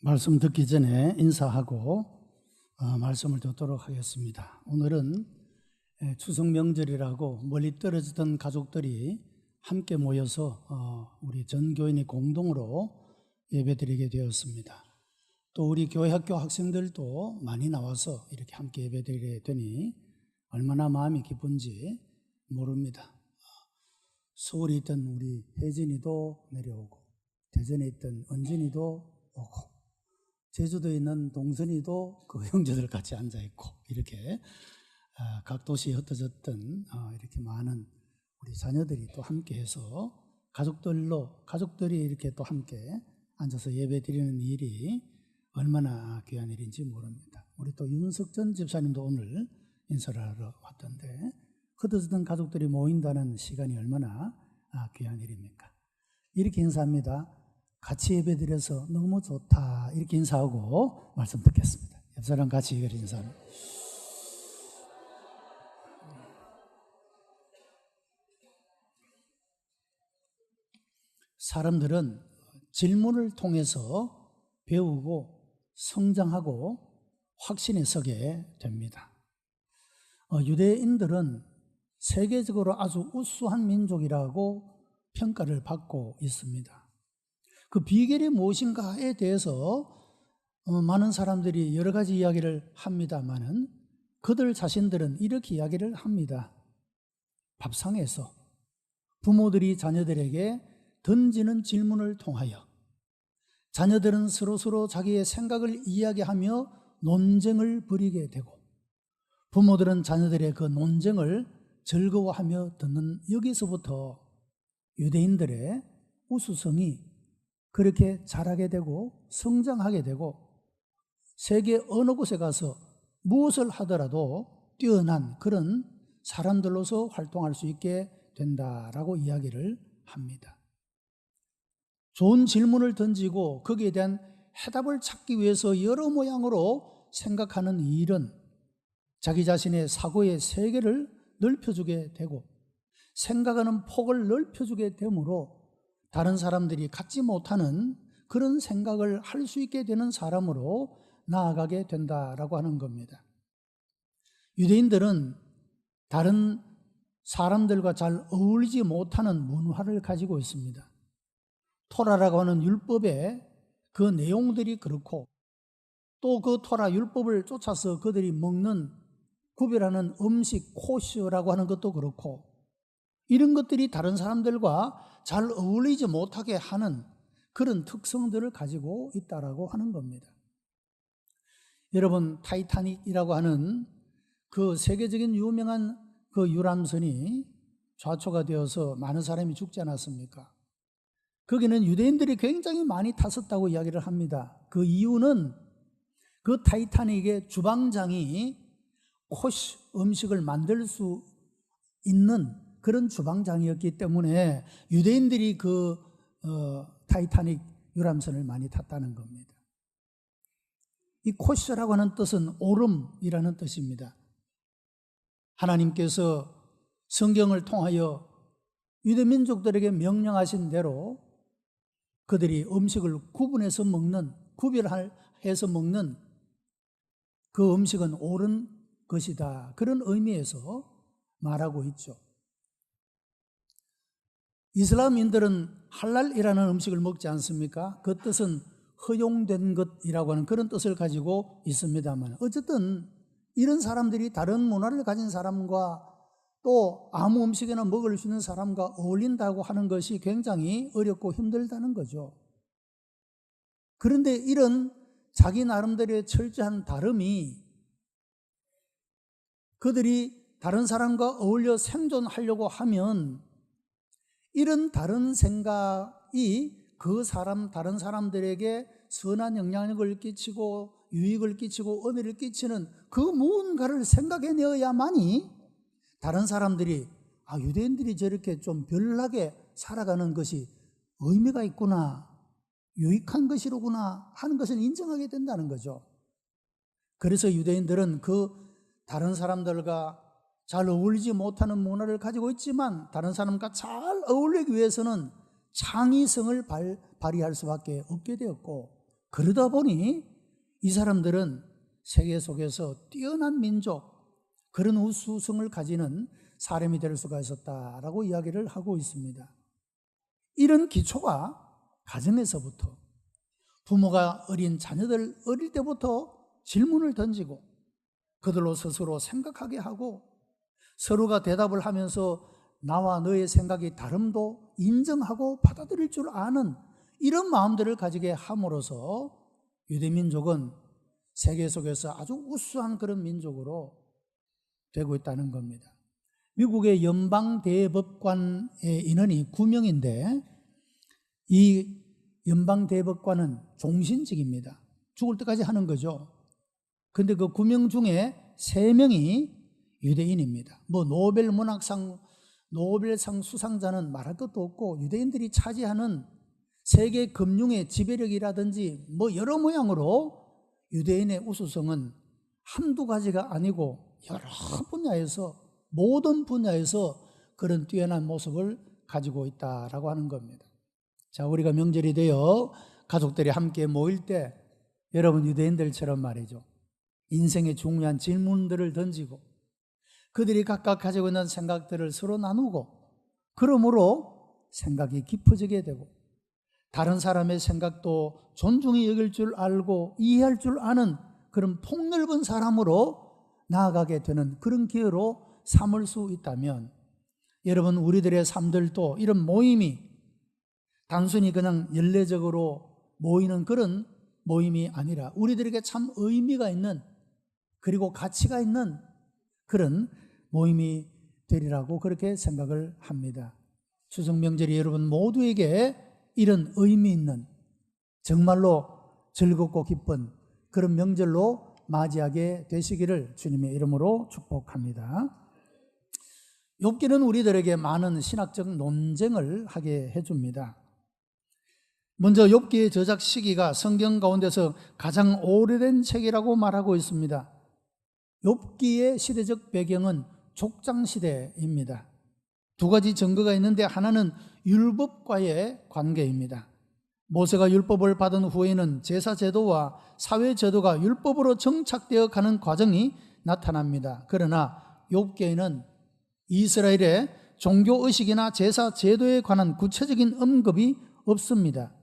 말씀 듣기 전에 인사하고 말씀을 듣도록 하겠습니다. 오늘은 추석 명절이라고 멀리 떨어지던 가족들이 함께 모여서 우리 전 교인이 공동으로 예배드리게 되었습니다. 또 우리 교회 학교 학생들도 많이 나와서 이렇게 함께 예배드리게 되니 얼마나 마음이 기쁜지 모릅니다. 서울에 있던 우리 혜진이도 내려오고, 대전에 있던 은진이도 오고, 제주도에 있는 동선이도 그 형제들 같이 앉아있고, 이렇게 각 도시에 흩어졌던 이렇게 많은 우리 자녀들이 또 함께해서 가족들이 이렇게 또 함께 앉아서 예배 드리는 일이 얼마나 귀한 일인지 모릅니다. 우리 또 윤석전 집사님도 오늘 인사를 하러 왔던데, 흩어졌던 가족들이 모인다는 시간이 얼마나 귀한 일입니까? 이렇게 인사합니다. 같이 예배드려서 너무 좋다, 이렇게 인사하고 말씀 듣겠습니다. 옆 사람 같이 인사합니다. 사람들은 질문을 통해서 배우고 성장하고 확신에 서게 됩니다. 유대인들은 세계적으로 아주 우수한 민족이라고 평가를 받고 있습니다. 그 비결이 무엇인가에 대해서 많은 사람들이 여러 가지 이야기를 합니다만은 그들 자신들은 이렇게 이야기를 합니다. 밥상에서 부모들이 자녀들에게 던지는 질문을 통하여 자녀들은 서로 자기의 생각을 이야기하며 논쟁을 벌이게 되고, 부모들은 자녀들의 그 논쟁을 즐거워하며 듣는, 여기서부터 유대인들의 우수성이 그렇게 자라게 되고 성장하게 되고, 세계 어느 곳에 가서 무엇을 하더라도 뛰어난 그런 사람들로서 활동할 수 있게 된다라고 이야기를 합니다. 좋은 질문을 던지고 거기에 대한 해답을 찾기 위해서 여러 모양으로 생각하는 일은 자기 자신의 사고의 세계를 넓혀주게 되고, 생각하는 폭을 넓혀주게 되므로 다른 사람들이 갖지 못하는 그런 생각을 할 수 있게 되는 사람으로 나아가게 된다라고 하는 겁니다. 유대인들은 다른 사람들과 잘 어울리지 못하는 문화를 가지고 있습니다. 토라라고 하는 율법의 그 내용들이 그렇고, 또 그 토라 율법을 쫓아서 그들이 먹는 구별하는 음식 코셔라고 하는 것도 그렇고, 이런 것들이 다른 사람들과 잘 어울리지 못하게 하는 그런 특성들을 가지고 있다라고 하는 겁니다. 여러분, 타이타닉이라고 하는 그 세계적인 유명한 그 유람선이 좌초가 되어서 많은 사람이 죽지 않았습니까? 거기는 유대인들이 굉장히 많이 탔었다고 이야기를 합니다. 그 이유는 그 타이타닉의 주방장이 코시 음식을 만들 수 있는 그런 주방장이었기 때문에 유대인들이 그 타이타닉 유람선을 많이 탔다는 겁니다. 이 코시라고 하는 뜻은 오름이라는 뜻입니다. 하나님께서 성경을 통하여 유대 민족들에게 명령하신 대로 그들이 음식을 구분해서 먹는, 구별해서 먹는 그 음식은 옳은 것이다, 그런 의미에서 말하고 있죠. 이슬람인들은 할랄이라는 음식을 먹지 않습니까? 그 뜻은 허용된 것이라고 하는 그런 뜻을 가지고 있습니다만, 어쨌든 이런 사람들이 다른 문화를 가진 사람과 또 아무 음식이나 먹을 수 있는 사람과 어울린다고 하는 것이 굉장히 어렵고 힘들다는 거죠. 그런데 이런 자기 나름대로의 철저한 다름이 그들이 다른 사람과 어울려 생존하려고 하면 이런 다른 생각이 다른 사람들에게 선한 영향력을 끼치고 유익을 끼치고 은혜를 끼치는 그 무언가를 생각해내어야만이 다른 사람들이 유대인들이 저렇게 좀 별나게 살아가는 것이 의미가 있구나, 유익한 것이로구나 하는 것을 인정하게 된다는 거죠. 그래서 유대인들은 그 다른 사람들과 잘 어울리지 못하는 문화를 가지고 있지만 다른 사람과 잘 어울리기 위해서는 창의성을 발휘할 수밖에 없게 되었고, 그러다 보니 이 사람들은 세계 속에서 뛰어난 민족, 그런 우수성을 가지는 사람이 될 수가 있었다라고 이야기를 하고 있습니다. 이런 기초가 가정에서부터, 부모가 어린 자녀들 어릴 때부터 질문을 던지고 그들로 스스로 생각하게 하고 서로가 대답을 하면서 나와 너의 생각이 다름도 인정하고 받아들일 줄 아는 이런 마음들을 가지게 함으로써 유대민족은 세계 속에서 아주 우수한 그런 민족으로 되고 있다는 겁니다. 미국의 연방대법관의 인원이 9명인데 이 연방대법관은 종신직입니다. 죽을 때까지 하는 거죠. 근데 그 9명 중에 3명이 유대인입니다. 노벨상 수상자는 말할 것도 없고 유대인들이 차지하는 세계 금융의 지배력이라든지 여러 모양으로 유대인의 우수성은 한두 가지가 아니고 여러 분야에서, 모든 분야에서 그런 뛰어난 모습을 가지고 있다라고 하는 겁니다. 자, 우리가 명절이 되어 가족들이 함께 모일 때 여러분 유대인들처럼 말이죠, 인생의 중요한 질문들을 던지고 그들이 각각 가지고 있는 생각들을 서로 나누고 그러므로 생각이 깊어지게 되고 다른 사람의 생각도 존중히 여길 줄 알고 이해할 줄 아는 그런 폭넓은 사람으로 나아가게 되는 그런 기회로 삼을 수 있다면, 여러분 우리들의 삶들도 이런 모임이 단순히 그냥 연례적으로 모이는 그런 모임이 아니라 우리들에게 참 의미가 있는, 그리고 가치가 있는 그런 모임이 되리라고 그렇게 생각을 합니다. 추석 명절이 여러분 모두에게 이런 의미 있는, 정말로 즐겁고 기쁜 그런 명절로 맞이하게 되시기를 주님의 이름으로 축복합니다. 욥기는 우리들에게 많은 신학적 논쟁을 하게 해줍니다. 먼저 욥기의 저작 시기가 성경 가운데서 가장 오래된 책이라고 말하고 있습니다. 욥기의 시대적 배경은 족장시대입니다. 두 가지 증거가 있는데 하나는 율법과의 관계입니다. 모세가 율법을 받은 후에는 제사제도와 사회제도가 율법으로 정착되어 가는 과정이 나타납니다. 그러나 욥기에는 이스라엘의 종교의식이나 제사제도에 관한 구체적인 언급이 없습니다.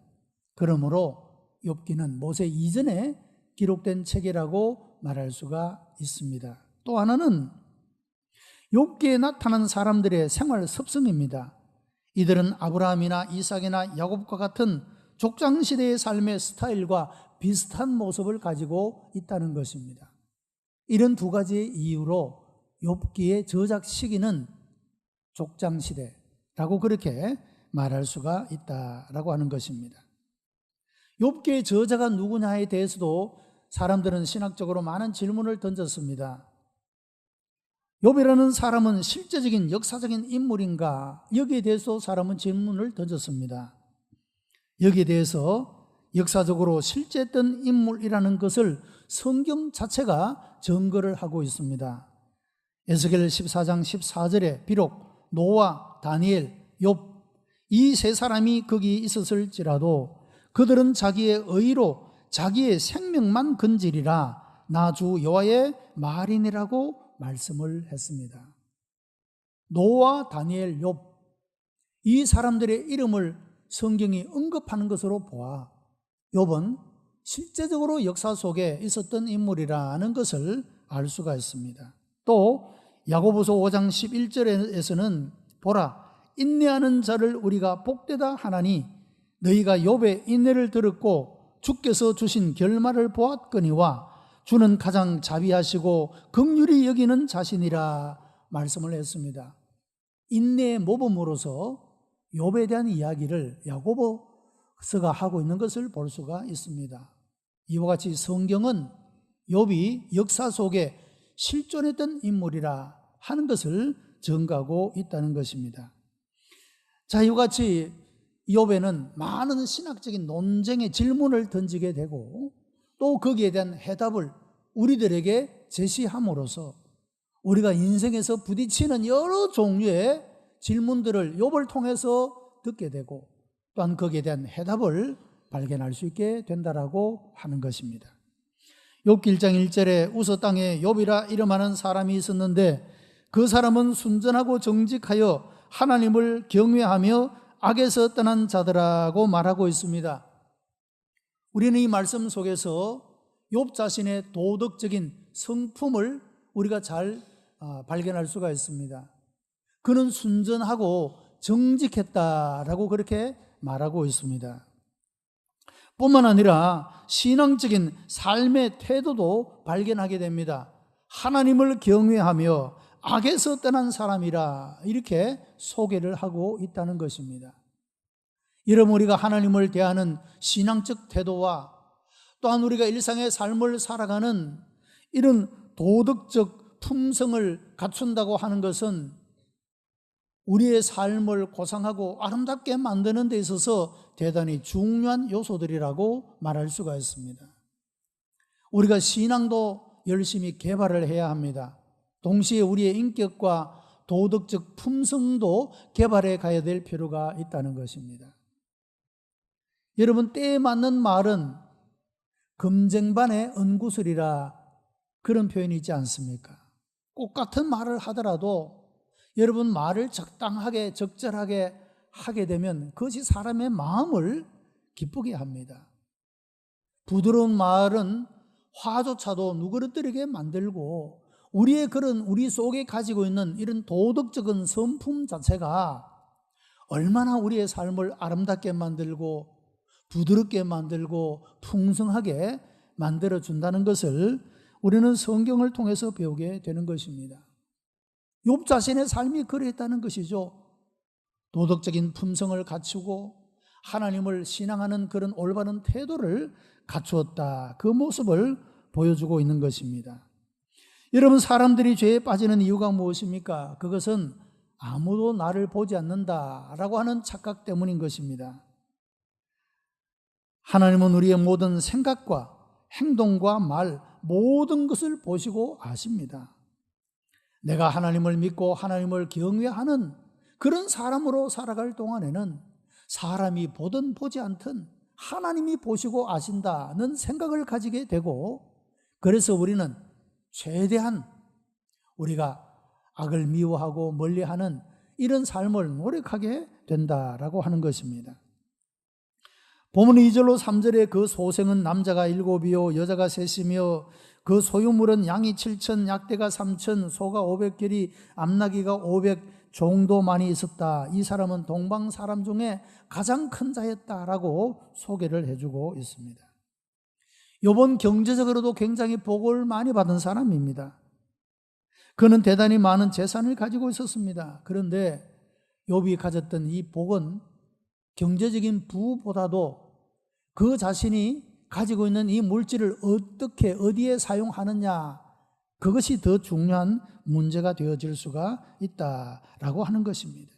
그러므로 욥기는 모세 이전에 기록된 책이라고 말할 수가 있습니다. 또 하나는 욥기에 나타난 사람들의 생활 습성입니다. 이들은 아브라함이나 이삭이나 야곱과 같은 족장시대의 삶의 스타일과 비슷한 모습을 가지고 있다는 것입니다. 이런 두 가지의 이유로 욥기의 저작 시기는 족장시대라고 그렇게 말할 수가 있다라고 하는 것입니다. 욥기의 저자가 누구냐에 대해서도 사람들은 신학적으로 많은 질문을 던졌습니다. 욥이라는 사람은 실제적인 역사적인 인물인가? 여기에 대해서 사람은 질문을 던졌습니다. 여기에 대해서 역사적으로 실제했던 인물이라는 것을 성경 자체가 증거를 하고 있습니다. 에스겔 14장 14절에 비록 노아, 다니엘, 욥 이 세 사람이 거기 있었을지라도 그들은 자기의 의로 자기의 생명만 건지리라 나 주 여호와의 말이니라고 말씀을 했습니다. 노아, 다니엘, 욥 이 사람들의 이름을 성경이 언급하는 것으로 보아 욥은 실제적으로 역사 속에 있었던 인물이라는 것을 알 수가 있습니다. 또 야고보서 5장 11절에서는 보라 인내하는 자를 우리가 복되다 하나니 너희가 욥의 인내를 들었고 주께서 주신 결말을 보았거니와 주는 가장 자비하시고 긍휼히 여기는 자신이라 말씀을 했습니다. 인내의 모범으로서 욥에 대한 이야기를 야고보서가 하고 있는 것을 볼 수가 있습니다. 이와 같이 성경은 욥이 역사 속에 실존했던 인물이라 하는 것을 증거하고 있다는 것입니다. 자, 이와 같이 욥에는 많은 신학적인 논쟁의 질문을 던지게 되고 또 거기에 대한 해답을 우리들에게 제시함으로써 우리가 인생에서 부딪히는 여러 종류의 질문들을 욥을 통해서 듣게 되고 또한 거기에 대한 해답을 발견할 수 있게 된다라고 하는 것입니다. 욥기 1장 1절에 우스 땅에 욥이라 이름하는 사람이 있었는데 그 사람은 순전하고 정직하여 하나님을 경외하며 악에서 떠난 자들하고 말하고 있습니다. 우리는 이 말씀 속에서 욥 자신의 도덕적인 성품을 우리가 잘 발견할 수가 있습니다. 그는 순전하고 정직했다라고 그렇게 말하고 있습니다. 뿐만 아니라 신앙적인 삶의 태도도 발견하게 됩니다. 하나님을 경외하며 악에서 떠난 사람이라 이렇게 소개를 하고 있다는 것입니다. 여러분, 우리가 하나님을 대하는 신앙적 태도와 또한 우리가 일상의 삶을 살아가는 이런 도덕적 품성을 갖춘다고 하는 것은 우리의 삶을 고상하고 아름답게 만드는 데 있어서 대단히 중요한 요소들이라고 말할 수가 있습니다. 우리가 신앙도 열심히 개발을 해야 합니다. 동시에 우리의 인격과 도덕적 품성도 개발해 가야 될 필요가 있다는 것입니다. 여러분, 때에 맞는 말은 금쟁반의 은구슬이라 그런 표현이 있지 않습니까? 꼭 같은 말을 하더라도 여러분, 말을 적당하게 적절하게 하게 되면 그것이 사람의 마음을 기쁘게 합니다. 부드러운 말은 화조차도 누그러뜨리게 만들고 우리 속에 가지고 있는 이런 도덕적인 성품 자체가 얼마나 우리의 삶을 아름답게 만들고 부드럽게 만들고 풍성하게 만들어준다는 것을 우리는 성경을 통해서 배우게 되는 것입니다. 욥 자신의 삶이 그랬다는 것이죠. 도덕적인 품성을 갖추고 하나님을 신앙하는 그런 올바른 태도를 갖추었다. 그 모습을 보여주고 있는 것입니다. 여러분, 사람들이 죄에 빠지는 이유가 무엇입니까? 그것은 아무도 나를 보지 않는다라고 하는 착각 때문인 것입니다. 하나님은 우리의 모든 생각과 행동과 말, 모든 것을 보시고 아십니다. 내가 하나님을 믿고 하나님을 경외하는 그런 사람으로 살아갈 동안에는 사람이 보든 보지 않든 하나님이 보시고 아신다는 생각을 가지게 되고, 그래서 우리는 최대한 우리가 악을 미워하고 멀리하는 이런 삶을 노력하게 된다라고 하는 것입니다. 본문 2절로 3절에 그 소생은 남자가 7이요 여자가 3이며 그 소유물은 양이 7천, 약대가 3천, 소가 500결이, 암나귀가 500 종도 많이 있었다. 이 사람은 동방 사람 중에 가장 큰 자였다라고 소개를 해주고 있습니다. 욥은 경제적으로도 굉장히 복을 많이 받은 사람입니다. 그는 대단히 많은 재산을 가지고 있었습니다. 그런데 욥이 가졌던 이 복은 경제적인 부보다도 그 자신이 가지고 있는 이 물질을 어떻게 어디에 사용하느냐, 그것이 더 중요한 문제가 되어질 수가 있다라고 하는 것입니다.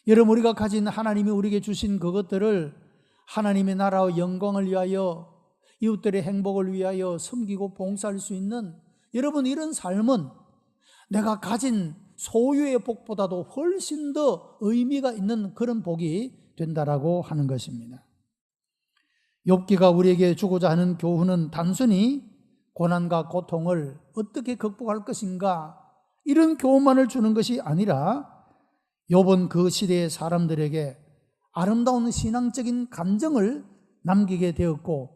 여러분, 우리가 가진 하나님이 우리에게 주신 그것들을 하나님의 나라와 영광을 위하여 이웃들의 행복을 위하여 섬기고 봉사할 수 있는 여러분, 이런 삶은 내가 가진 소유의 복보다도 훨씬 더 의미가 있는 그런 복이 된다라고 하는 것입니다. 욥기가 우리에게 주고자 하는 교훈은 단순히 고난과 고통을 어떻게 극복할 것인가, 이런 교훈만을 주는 것이 아니라 욥은 그 시대의 사람들에게 아름다운 신앙적인 감정을 남기게 되었고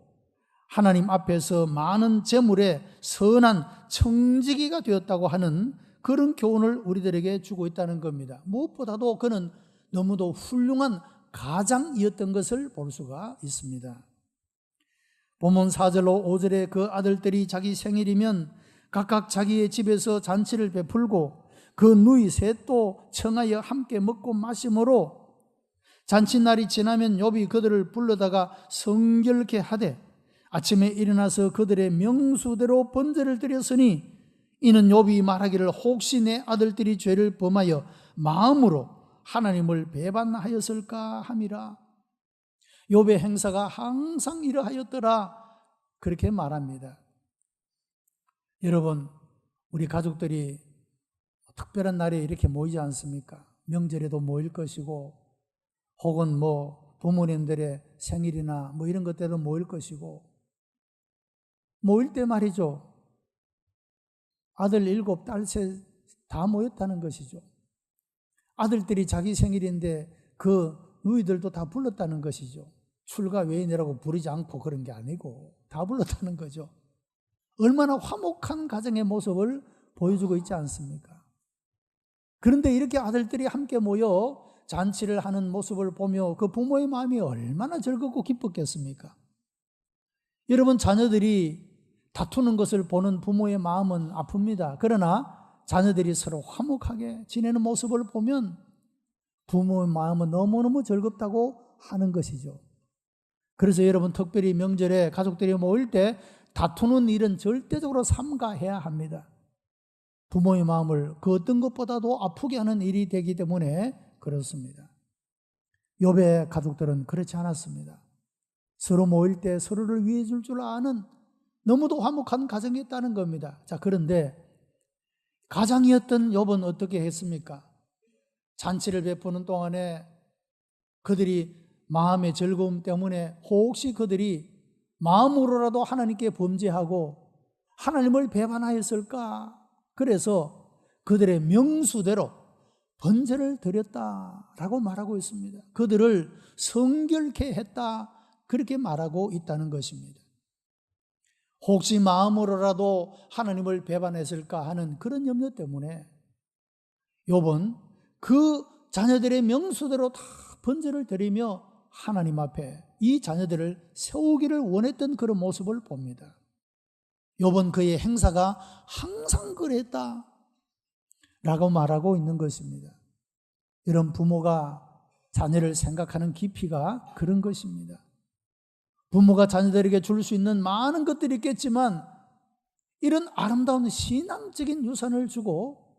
하나님 앞에서 많은 재물의 선한 청지기가 되었다고 하는 그런 교훈을 우리들에게 주고 있다는 겁니다. 무엇보다도 그는 너무도 훌륭한 가장이었던 것을 볼 수가 있습니다. 본문 4절로 5절에 그 아들들이 자기 생일이면 각각 자기의 집에서 잔치를 베풀고 그 누이 셋도 청하여 함께 먹고 마심으로 잔치날이 지나면 욥이 그들을 불러다가 성결케 하되 아침에 일어나서 그들의 명수대로 번제를 드렸으니 이는 욥이 말하기를 혹시 내 아들들이 죄를 범하여 마음으로 하나님을 배반하였을까 함이라. 욥의 행사가 항상 이러하였더라, 그렇게 말합니다. 여러분, 우리 가족들이 특별한 날에 이렇게 모이지 않습니까? 명절에도 모일 것이고 혹은 부모님들의 생일이나 뭐 이런 것 때도 모일 것이고, 모일 때 말이죠, 아들 7, 딸 3 다 모였다는 것이죠. 아들들이 자기 생일인데 그 누이들도 다 불렀다는 것이죠. 출가 외인이라고 부르지 않고 그런 게 아니고 다 불렀다는 거죠. 얼마나 화목한 가정의 모습을 보여주고 있지 않습니까? 그런데 이렇게 아들들이 함께 모여 잔치를 하는 모습을 보며 그 부모의 마음이 얼마나 즐겁고 기뻤겠습니까? 여러분, 자녀들이 다투는 것을 보는 부모의 마음은 아픕니다. 그러나 자녀들이 서로 화목하게 지내는 모습을 보면 부모의 마음은 너무너무 즐겁다고 하는 것이죠. 그래서 여러분, 특별히 명절에 가족들이 모일 때 다투는 일은 절대적으로 삼가해야 합니다. 부모의 마음을 그 어떤 것보다도 아프게 하는 일이 되기 때문에 그렇습니다. 욥의 가족들은 그렇지 않았습니다. 서로 모일 때 서로를 위해 줄 줄 아는 너무도 화목한 가정이었다는 겁니다. 자, 그런데 가장이었던 욥은 어떻게 했습니까? 잔치를 베푸는 동안에 그들이 마음의 즐거움 때문에 혹시 그들이 마음으로라도 하나님께 범죄하고 하나님을 배반하였을까? 그래서 그들의 명수대로 번제를 드렸다라고 말하고 있습니다. 그들을 성결케 했다, 그렇게 말하고 있다는 것입니다. 혹시 마음으로라도 하나님을 배반했을까 하는 그런 염려 때문에 욥은 그 자녀들의 명수대로 다 번제를 드리며 하나님 앞에 이 자녀들을 세우기를 원했던 그런 모습을 봅니다. 욥은 그의 행사가 항상 그랬다 라고 말하고 있는 것입니다. 이런 부모가 자녀를 생각하는 깊이가 그런 것입니다. 부모가 자녀들에게 줄 수 있는 많은 것들이 있겠지만 이런 아름다운 신앙적인 유산을 주고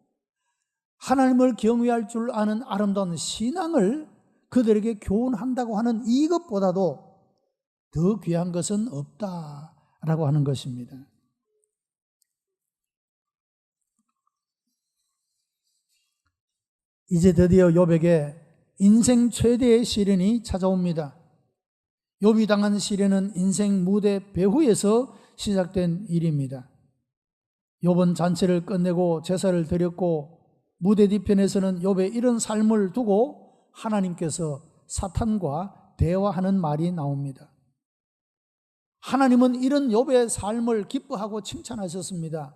하나님을 경외할 줄 아는 아름다운 신앙을 그들에게 교훈한다고 하는 이것보다도 더 귀한 것은 없다라고 하는 것입니다. 이제 드디어 욥에게 인생 최대의 시련이 찾아옵니다. 욥이 당한 시련은 인생 무대 배후에서 시작된 일입니다. 욥은 잔치를 끝내고 제사를 드렸고 무대 뒤편에서는 욥의 이런 삶을 두고 하나님께서 사탄과 대화하는 말이 나옵니다. 하나님은 이런 욥의 삶을 기뻐하고 칭찬하셨습니다.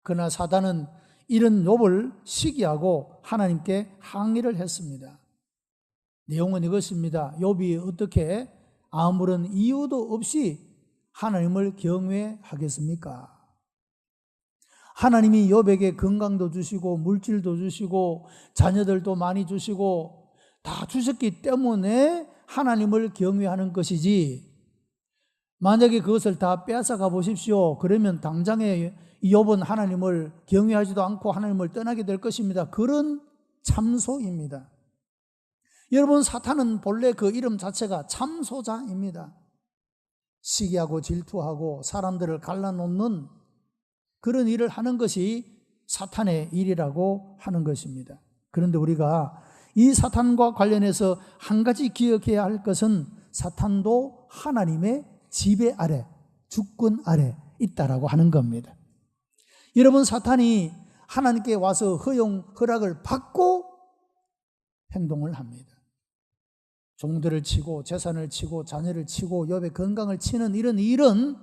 그러나 사단은 이런 욥을 시기하고 하나님께 항의를 했습니다. 내용은 이것입니다. 욥이 어떻게 아무런 이유도 없이 하나님을 경외하겠습니까? 하나님이 욥에게 건강도 주시고 물질도 주시고 자녀들도 많이 주시고 다 주셨기 때문에 하나님을 경외하는 것이지, 만약에 그것을 다 빼앗아가 보십시오. 그러면 당장에 욥은 하나님을 경외하지도 않고 하나님을 떠나게 될 것입니다. 그런 참소입니다. 여러분, 사탄은 본래 그 이름 자체가 참소자입니다. 시기하고 질투하고 사람들을 갈라놓는 그런 일을 하는 것이 사탄의 일이라고 하는 것입니다. 그런데 우리가 이 사탄과 관련해서 한 가지 기억해야 할 것은 사탄도 하나님의 지배 아래, 주권 아래 있다라고 하는 겁니다. 여러분, 사탄이 하나님께 와서 허락을 받고 행동을 합니다. 종들을 치고 재산을 치고 자녀를 치고 욥의 건강을 치는 이런 일은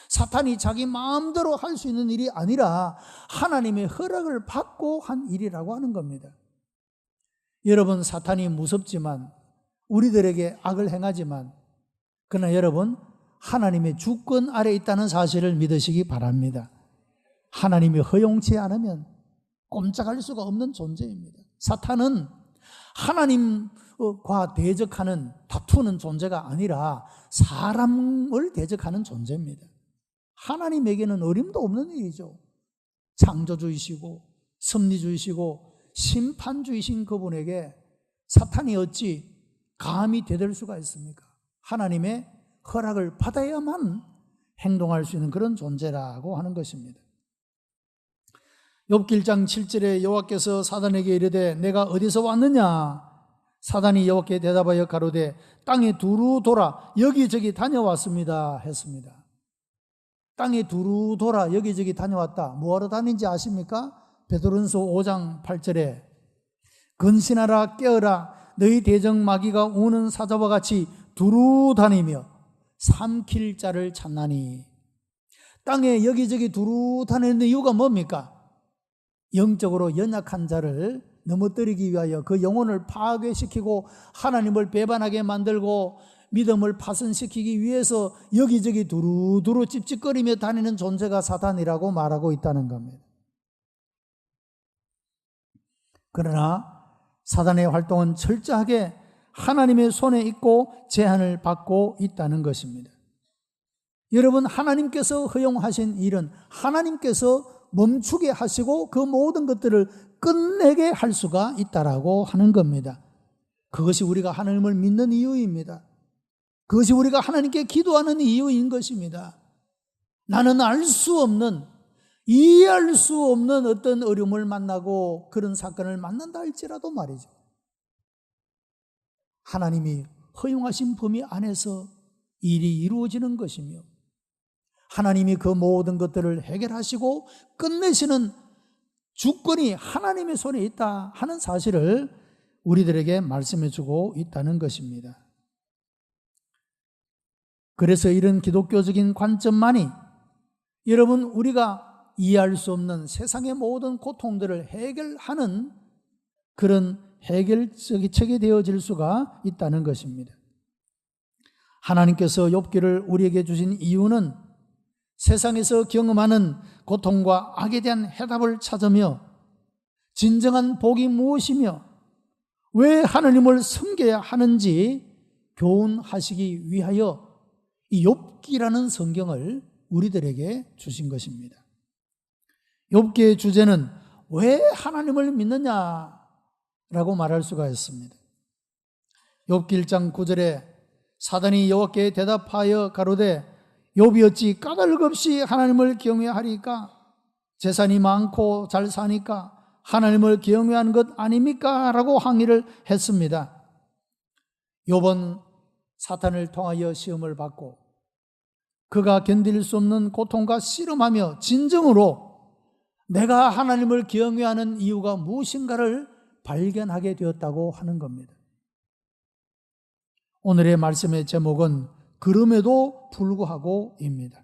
사탄이 자기 마음대로 할 수 있는 일이 아니라 하나님의 허락을 받고 한 일이라고 하는 겁니다. 여러분, 사탄이 무섭지만 우리들에게 악을 행하지만 그러나 여러분, 하나님의 주권 아래 있다는 사실을 믿으시기 바랍니다. 하나님이 허용치 않으면 꼼짝할 수가 없는 존재입니다. 사탄은 하나님과 대적하는, 다투는 존재가 아니라 사람을 대적하는 존재입니다. 하나님에게는 어림도 없는 일이죠. 창조주이시고 섭리주이시고 심판주이신 그분에게 사탄이 어찌 감히 대들 수가 있습니까? 하나님의 허락을 받아야만 행동할 수 있는 그런 존재라고 하는 것입니다. 욥기 1장 7절에 여호와께서 사단에게 이르되 내가 어디서 왔느냐? 사단이 여호와께 대답하여 가로되 땅에 두루 돌아 여기저기 다녀왔습니다 했습니다. 땅에 두루 돌아 여기저기 다녀왔다. 뭐하러 다닌지 아십니까? 베드로전서 5장 8절에 근신하라 깨어라 너희 대적 마귀가 우는 사자와 같이 두루 다니며 삼킬 자를 찾나니. 땅에 여기저기 두루 다니는 이유가 뭡니까? 영적으로 연약한 자를 넘어뜨리기 위하여 그 영혼을 파괴시키고 하나님을 배반하게 만들고 믿음을 파손시키기 위해서 여기저기 두루두루 찝찝거리며 다니는 존재가 사탄이라고 말하고 있다는 겁니다. 그러나 사단의 활동은 철저하게 하나님의 손에 있고 제한을 받고 있다는 것입니다. 여러분, 하나님께서 허용하신 일은 하나님께서 멈추게 하시고 그 모든 것들을 끝내게 할 수가 있다라고 하는 겁니다. 그것이 우리가 하나님을 믿는 이유입니다. 그것이 우리가 하나님께 기도하는 이유인 것입니다. 나는 알 수 없는, 이해할 수 없는 어떤 어려움을 만나고 그런 사건을 만난다 할지라도 말이죠. 하나님이 허용하신 범위 안에서 일이 이루어지는 것이며 하나님이 그 모든 것들을 해결하시고 끝내시는 주권이 하나님의 손에 있다 하는 사실을 우리들에게 말씀해 주고 있다는 것입니다. 그래서 이런 기독교적인 관점만이 여러분 우리가 이해할 수 없는 세상의 모든 고통들을 해결하는 그런 해결책이 되어질 수가 있다는 것입니다. 하나님께서 욥기를 우리에게 주신 이유는 세상에서 경험하는 고통과 악에 대한 해답을 찾으며 진정한 복이 무엇이며 왜 하나님을 섬겨야 하는지 교훈하시기 위하여 이 욥기라는 성경을 우리들에게 주신 것입니다. 욥기의 주제는 왜 하나님을 믿느냐라고 말할 수가 있습니다. 욥기 1장 9절에 사단이 여호와께 대답하여 가로되 욥이 어찌 까닭 없이 하나님을 경외하리까? 재산이 많고 잘 사니까 하나님을 경외하는 것 아닙니까? 라고 항의를 했습니다. 욥은 사탄을 통하여 시험을 받고 그가 견딜 수 없는 고통과 씨름하며 진정으로 내가 하나님을 경외하는 이유가 무엇인가를 발견하게 되었다고 하는 겁니다. 오늘의 말씀의 제목은 그럼에도 불구하고입니다.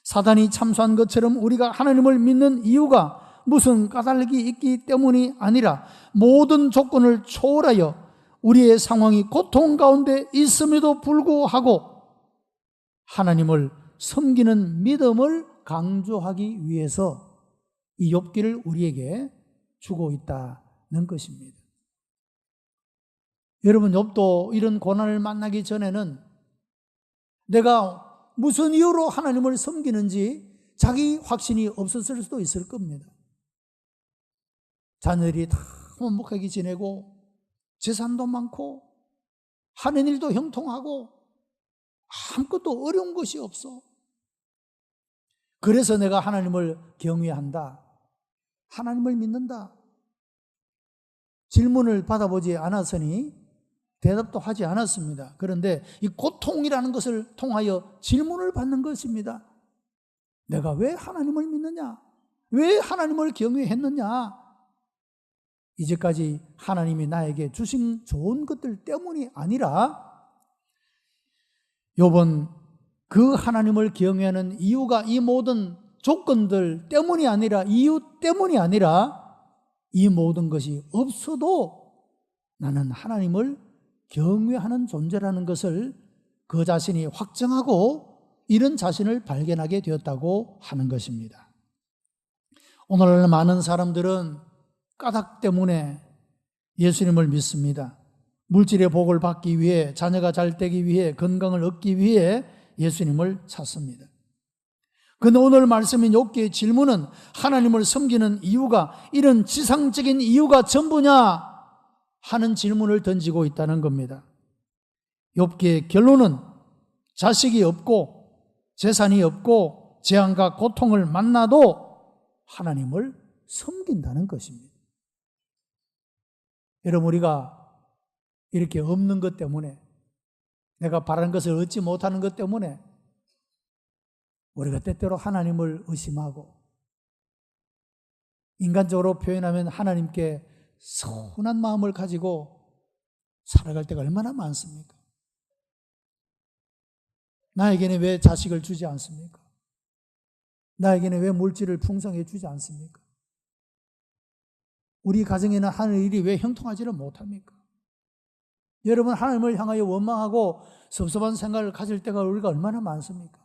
사단이 참소한 것처럼 우리가 하나님을 믿는 이유가 무슨 까닭이 있기 때문이 아니라 모든 조건을 초월하여 우리의 상황이 고통 가운데 있음에도 불구하고 하나님을 섬기는 믿음을 강조하기 위해서 이 욥기를 우리에게 주고 있다는 것입니다. 여러분, 욥도 이런 고난을 만나기 전에는 내가 무슨 이유로 하나님을 섬기는지 자기 확신이 없었을 수도 있을 겁니다. 자녀들이 다 행복하게 지내고 재산도 많고 하는 일도 형통하고 아무것도 어려운 것이 없어. 그래서 내가 하나님을 경외한다. 하나님을 믿는다. 질문을 받아보지 않았으니 대답도 하지 않았습니다. 그런데 이 고통이라는 것을 통하여 질문을 받는 것입니다. 내가 왜 하나님을 믿느냐? 왜 하나님을 경외했느냐? 이제까지 하나님이 나에게 주신 좋은 것들 때문이 아니라 욥은 그 하나님을 경외하는 이유가 이 모든 조건들 때문이 아니라 이유 때문이 아니라 이 모든 것이 없어도 나는 하나님을 경외하는 존재라는 것을 그 자신이 확정하고 이런 자신을 발견하게 되었다고 하는 것입니다. 오늘날 많은 사람들은 까닭 때문에 예수님을 믿습니다. 물질의 복을 받기 위해, 자녀가 잘 되기 위해, 건강을 얻기 위해 예수님을 찾습니다. 그런데 오늘 말씀인 욥기의 질문은 하나님을 섬기는 이유가 이런 지상적인 이유가 전부냐 하는 질문을 던지고 있다는 겁니다. 욥기의 결론은 자식이 없고 재산이 없고 재앙과 고통을 만나도 하나님을 섬긴다는 것입니다. 여러분, 우리가 이렇게 없는 것 때문에, 내가 바라는 것을 얻지 못하는 것 때문에 우리가 때때로 하나님을 의심하고, 인간적으로 표현하면 하나님께 서운한 마음을 가지고 살아갈 때가 얼마나 많습니까? 나에게는 왜 자식을 주지 않습니까? 나에게는 왜 물질을 풍성해 주지 않습니까? 우리 가정에는 하는 일이 왜 형통하지를 못합니까? 여러분, 하나님을 향하여 원망하고 섭섭한 생각을 가질 때가 우리가 얼마나 많습니까?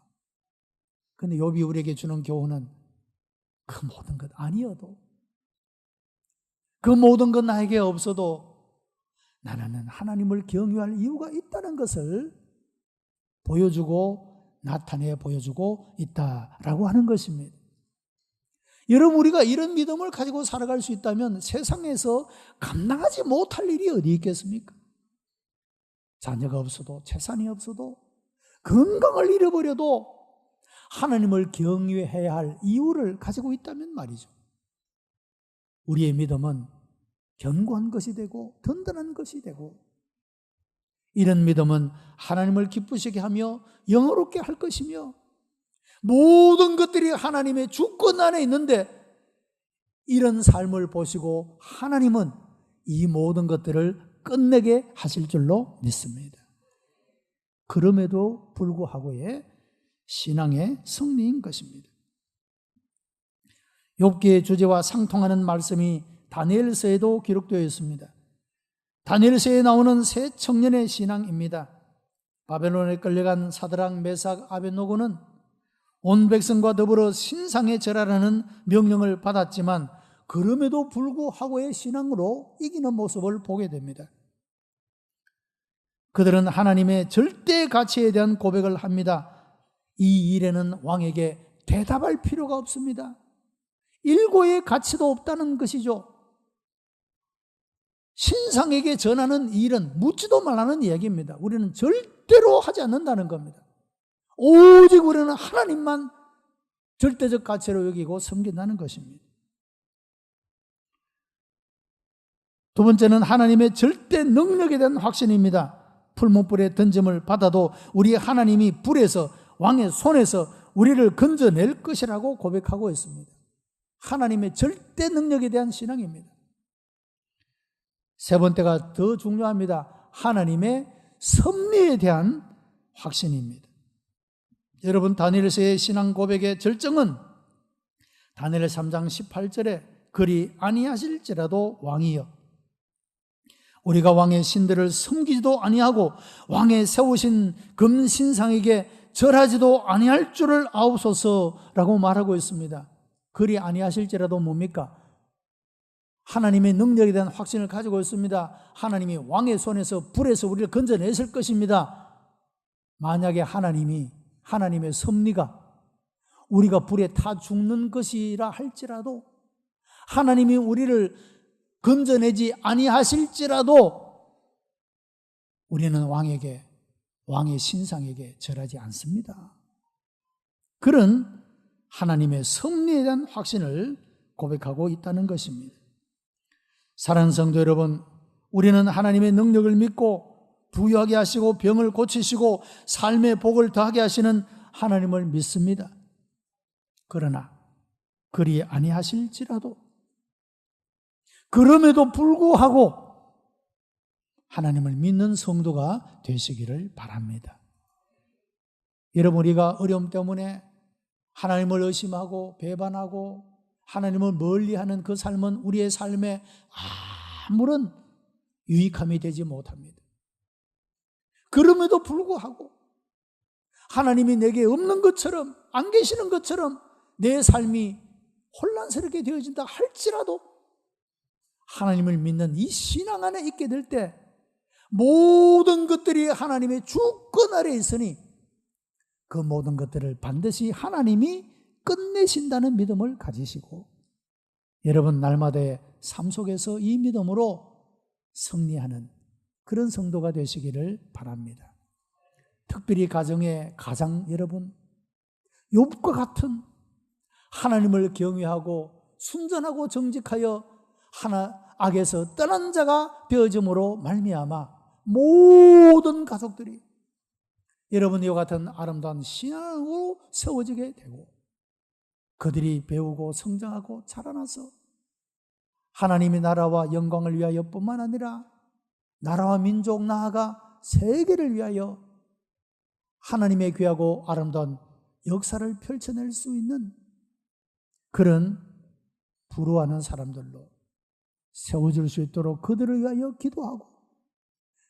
그런데 욥이 우리에게 주는 교훈은 그 모든 것 아니어도, 그 모든 것 나에게 없어도 나는 하나님을 경외할 이유가 있다는 것을 보여주고 나타내 보여주고 있다라고 하는 것입니다. 여러분, 우리가 이런 믿음을 가지고 살아갈 수 있다면 세상에서 감당하지 못할 일이 어디 있겠습니까? 자녀가 없어도, 재산이 없어도, 건강을 잃어버려도 하나님을 경외해야 할 이유를 가지고 있다면 말이죠. 우리의 믿음은 견고한 것이 되고 든든한 것이 되고, 이런 믿음은 하나님을 기쁘시게 하며 영화롭게 할 것이며, 모든 것들이 하나님의 주권 안에 있는데 이런 삶을 보시고 하나님은 이 모든 것들을 끝내게 하실 줄로 믿습니다. 그럼에도 불구하고의 신앙의 승리인 것입니다. 욥기의 주제와 상통하는 말씀이 다니엘서에도 기록되어 있습니다. 다니엘서에 나오는 세 청년의 신앙입니다. 바벨론에 끌려간 사드락, 메삭, 아벳노고는 온 백성과 더불어 신상에 절하라는 명령을 받았지만 그럼에도 불구하고의 신앙으로 이기는 모습을 보게 됩니다. 그들은 하나님의 절대 가치에 대한 고백을 합니다. 이 일에는 왕에게 대답할 필요가 없습니다. 일고의 가치도 없다는 것이죠. 신상에게 전하는 일은 묻지도 말라는 이야기입니다. 우리는 절대로 하지 않는다는 겁니다. 오직 우리는 하나님만 절대적 가치로 여기고 섬긴다는 것입니다. 두 번째는 하나님의 절대 능력에 대한 확신입니다. 풀무불에 던짐을 받아도 우리 하나님이 불에서, 왕의 손에서 우리를 건져낼 것이라고 고백하고 있습니다. 하나님의 절대 능력에 대한 신앙입니다. 세 번째가 더 중요합니다. 하나님의 섭리에 대한 확신입니다. 여러분, 다니엘서의 신앙 고백의 절정은 다니엘 3장 18절에 그리 아니하실지라도 왕이여, 우리가 왕의 신들을 섬기지도 아니하고 왕의 세우신 금신상에게 절하지도 아니할 줄을 아옵소서라고 말하고 있습니다. 그리 아니하실지라도 뭡니까? 하나님의 능력에 대한 확신을 가지고 있습니다. 하나님이 왕의 손에서 불에서 우리를 건져냈을 것입니다. 만약에 하나님의 섭리가 우리가 불에 타 죽는 것이라 할지라도, 하나님이 우리를 건져내지 아니하실지라도 우리는 왕의 신상에게 절하지 않습니다. 그런 하나님의 섭리에 대한 확신을 고백하고 있다는 것입니다. 사랑하는 성도 여러분, 우리는 하나님의 능력을 믿고 부유하게 하시고 병을 고치시고 삶의 복을 더하게 하시는 하나님을 믿습니다. 그러나 그리 아니하실지라도, 그럼에도 불구하고 하나님을 믿는 성도가 되시기를 바랍니다. 여러분, 우리가 어려움 때문에 하나님을 의심하고 배반하고 하나님을 멀리하는 그 삶은 우리의 삶에 아무런 유익함이 되지 못합니다. 그럼에도 불구하고 하나님이 내게 없는 것처럼, 안 계시는 것처럼 내 삶이 혼란스럽게 되어진다 할지라도 하나님을 믿는 이 신앙 안에 있게 될 때 모든 것들이 하나님의 주권 아래에 있으니 그 모든 것들을 반드시 하나님이 끝내신다는 믿음을 가지시고, 여러분 날마다의 삶 속에서 이 믿음으로 승리하는 그런 성도가 되시기를 바랍니다. 특별히 가정의 가장 여러분, 욥과 같은 하나님을 경외하고 순전하고 정직하여 악에서 떠난 자가 되어짐으로 말미암아 모든 가족들이 여러분 이와 같은 아름다운 신앙으로 세워지게 되고 그들이 배우고 성장하고 자라나서 하나님의 나라와 영광을 위하여 뿐만 아니라 나라와 민족 나아가 세계를 위하여 하나님의 귀하고 아름다운 역사를 펼쳐낼 수 있는 그런 부러워하는 사람들로 세워질 수 있도록 그들을 위하여 기도하고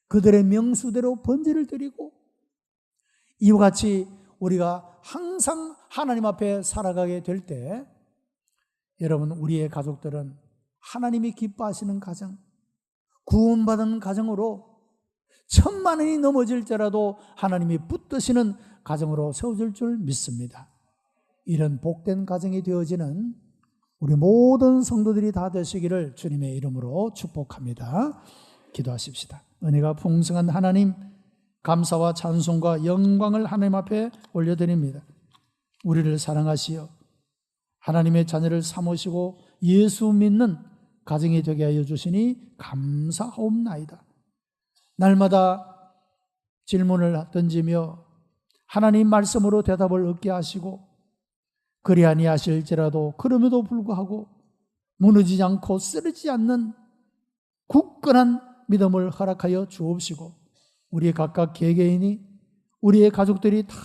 그들의 명수대로 번제를 드리고 이와 같이 우리가 항상 하나님 앞에 살아가게 될 때 여러분 우리의 가족들은 하나님이 기뻐하시는 가정, 구원받은 가정으로 천만원이 넘어질지라도 하나님이 붙드시는 가정으로 세워질 줄 믿습니다. 이런 복된 가정이 되어지는 우리 모든 성도들이 다 되시기를 주님의 이름으로 축복합니다. 기도하십시다. 은혜가 풍성한 하나님, 감사와 찬송과 영광을 하나님 앞에 올려드립니다. 우리를 사랑하시어 하나님의 자녀를 삼으시고 예수 믿는 가정이 되게 하여 주시니 감사하옵나이다. 날마다 질문을 던지며 하나님 말씀으로 대답을 얻게 하시고 그리 아니하실지라도 그럼에도 불구하고 무너지지 않고 쓰러지지 않는 굳건한 믿음을 허락하여 주옵시고 우리 각각 개개인이 우리의 가족들이 다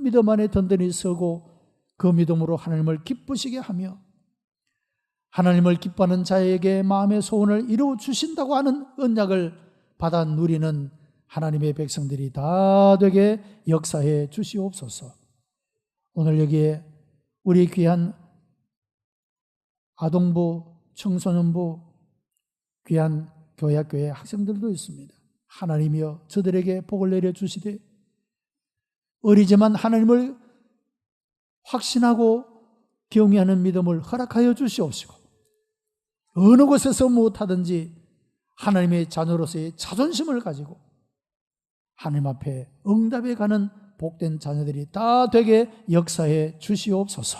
믿음 안에 든든히 서고 그 믿음으로 하나님을 기쁘시게 하며 하나님을 기뻐하는 자에게 마음의 소원을 이루어 주신다고 하는 언약을 받아 누리는 하나님의 백성들이 다 되게 역사해 주시옵소서. 오늘 여기에 우리 귀한 아동부, 청소년부, 귀한 교회학교의 학생들도 있습니다. 하나님이여 저들에게 복을 내려주시되 어리지만 하나님을 확신하고 경외하는 믿음을 허락하여 주시옵시고 어느 곳에서 무엇하든지 하나님의 자녀로서의 자존심을 가지고 하나님 앞에 응답해 가는 복된 자녀들이 다 되게 역사해 주시옵소서.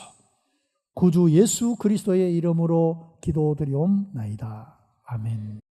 구주 예수 그리스도의 이름으로 기도드리옵나이다. 아멘.